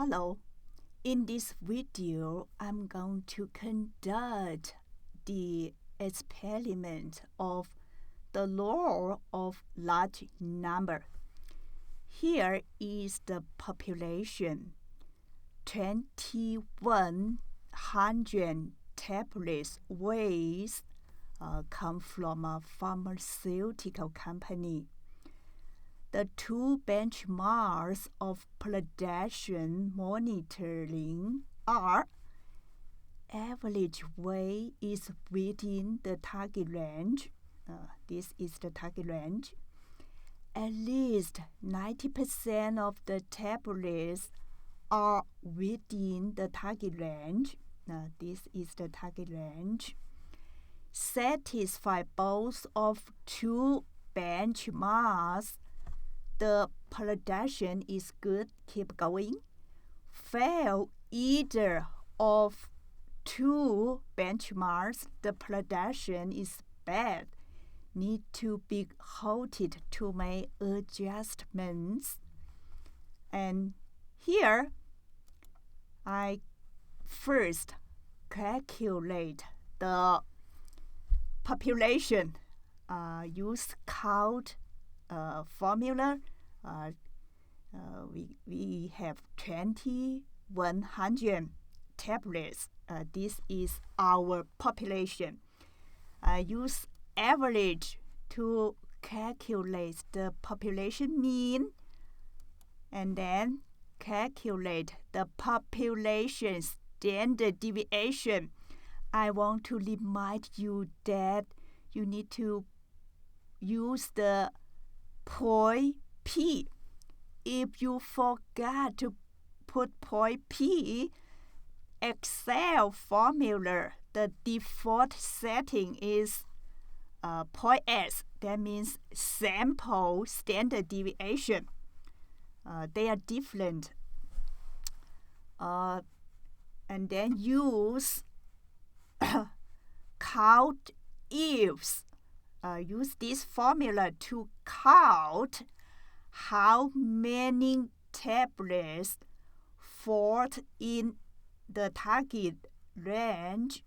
Hello. In this video, I'm going to conduct the experiment of the law of large number. Here is the population. 2100 tablets weighs come from a pharmaceutical company. The two benchmarks of predation monitoring are average weight is within the target range. This is the target range. At least 90% of the tablets are within the target range. This is the target range. Satisfy both of two benchmarks. The predation is good, keep going. Fail either of two benchmarks, the predation is bad. Need to be halted to make adjustments. And here, I first calculate the population. Use count formula. We have 2100 tablets. This is our population. Use average to calculate the population mean, and then calculate the population standard deviation. I want to remind you that you need to use the point P. If you forgot to put point P, Excel formula, the default setting is point S. That means sample standard deviation. They are different. And then use count ifs. Use this formula to count how many tablets fall in the target range.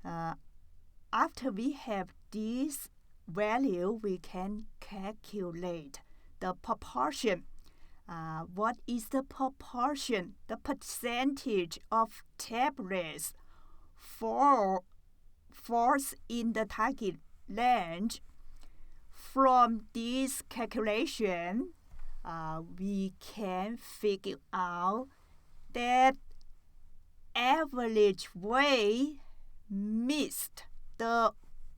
After we have this value, we can calculate the proportion. What is the proportion? The percentage of tablets falls in the target range. From this calculation, we can figure out that average weight missed the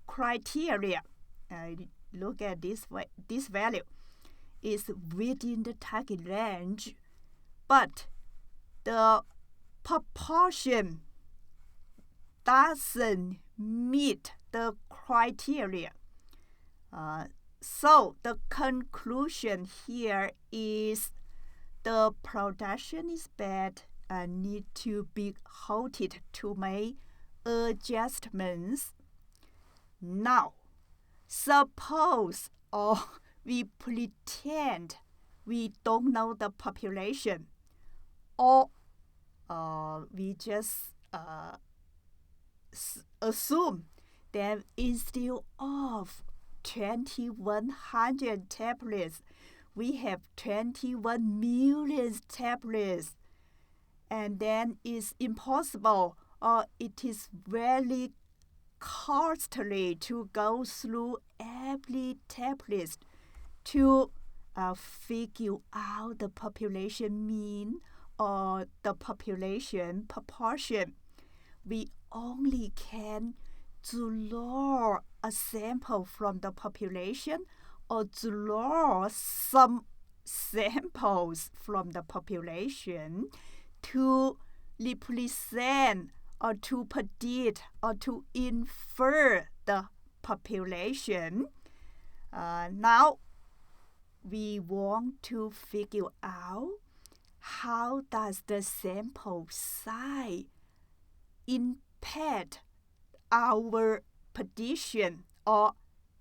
criteria. Look at this value is within the target range, but the proportion doesn't meet the criteria. So the conclusion here is the production is bad and need to be halted to make adjustments. Now, suppose we pretend we don't know the population, or we just assume that instead of 2100 tablets, we have 21 million tablets, and then it's impossible or it is very costly to go through every tablet to figure out the population mean or the population proportion. We only can draw a sample from the population or draw some samples from the population to represent or to predict or to infer the population. Now we want to figure out how does the sample size impact our prediction or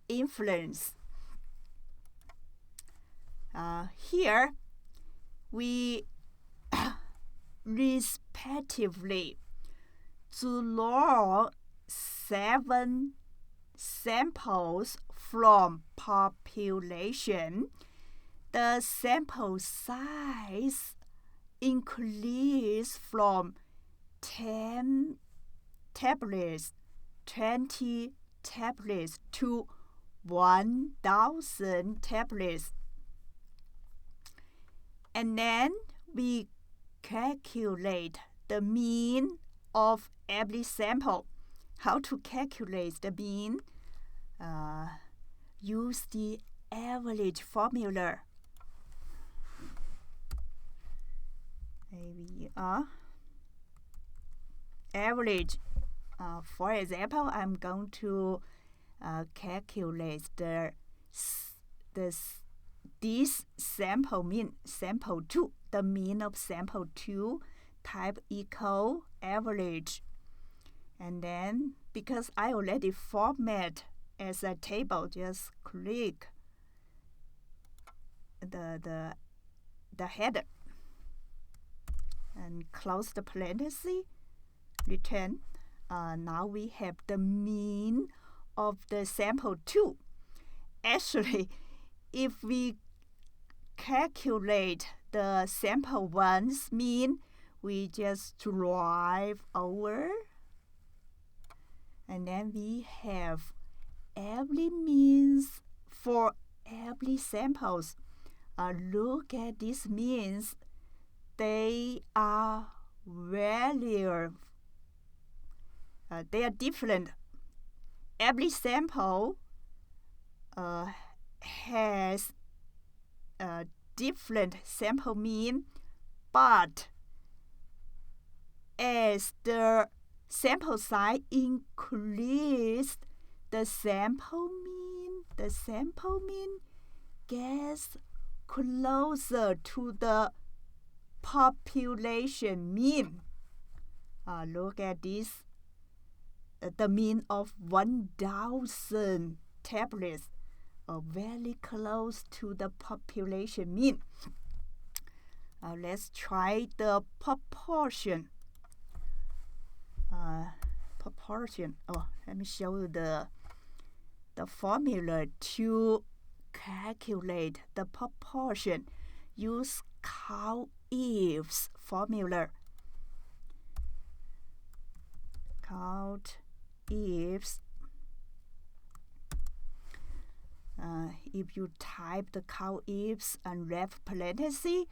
influence. Here we respectively. Draw 7 samples from population. The sample size increased from 10 tablets, 20 tablets to 1,000 tablets. And then we calculate the mean of every sample. How to calculate the mean? Use the average formula. Average. For example, I'm going to calculate this sample mean, sample 2, the mean of sample 2, type equal average. And then, because I already format as a table, just click the header and close the parenthesis, return. Now we have the mean of the sample 2. Actually, if we calculate the sample 1's mean, we just drive over, and then we have every means for every samples. Look at these means. They are different. Every sample has a different sample mean, but as the sample size increased, the sample mean gets closer to the population mean. Look at this. The mean of 1,000 tablets are very close to the population mean. Let's try the proportion. Let me show you the formula to calculate the proportion. Use COUNTIF's formula. COUNTIF's. If you type the COUNTIF's and left parenthesis,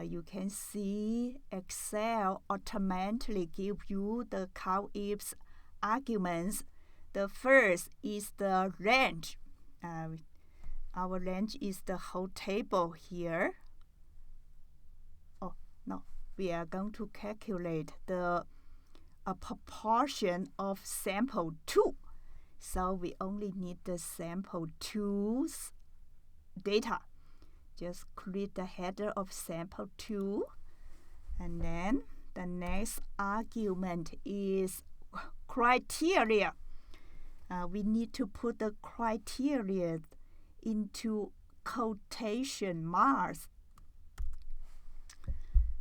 you can see Excel automatically give you the COUNTIF's arguments. The first is the range. Our range is the whole table here. We are going to calculate the proportion of sample 2. So we only need the sample 2's data. Just click the header of sample 2. And then the next argument is criteria. We need to put the criteria into quotation marks.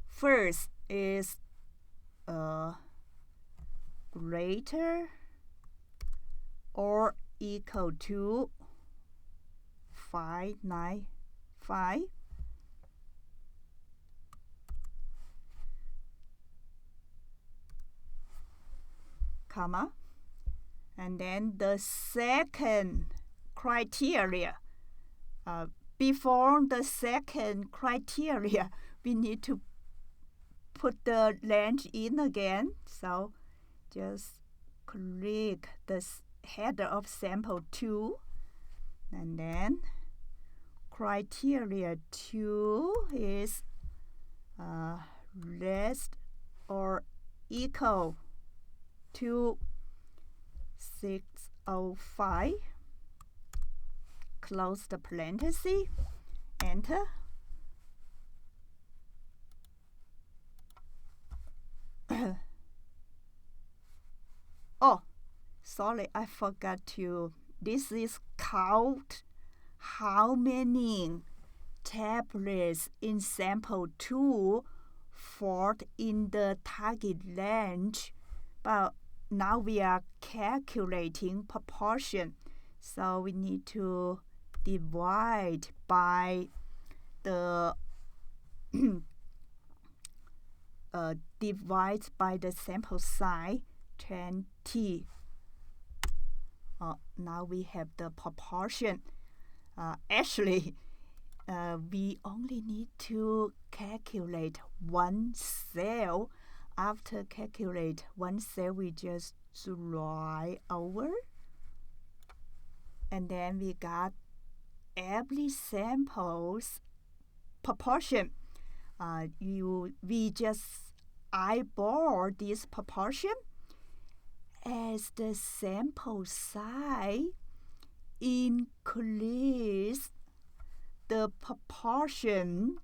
First is greater or equal to 595, comma, and then the second criteria. Before the second criteria, we need to put the range in again. So just click the header of sample 2, and then criteria 2 is less or equal to 605. Close the parenthesis, enter. Sorry, I forgot to. This is count how many tablets in sample 2 fall in the target range, but now we are calculating proportion, so we need to divide by the sample size 20. Now we have the proportion. Actually, we only need to calculate one cell. After calculate one cell, we just write over, and then we got every sample's proportion. We just eyeball this proportion. As the sample size increase, the proportion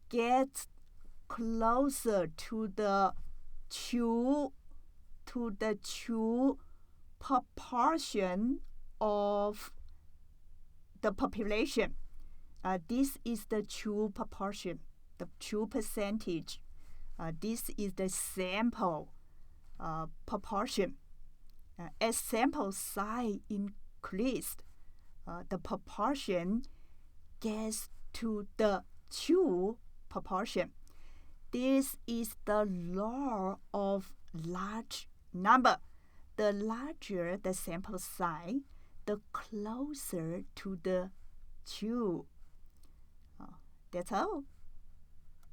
gets closer to the true proportion of the population. This is the true proportion, the true percentage. This is the sample proportion. As sample size increased, the proportion gets to the true proportion. This is the law of large number. The larger the sample size, the closer to the true. That's all.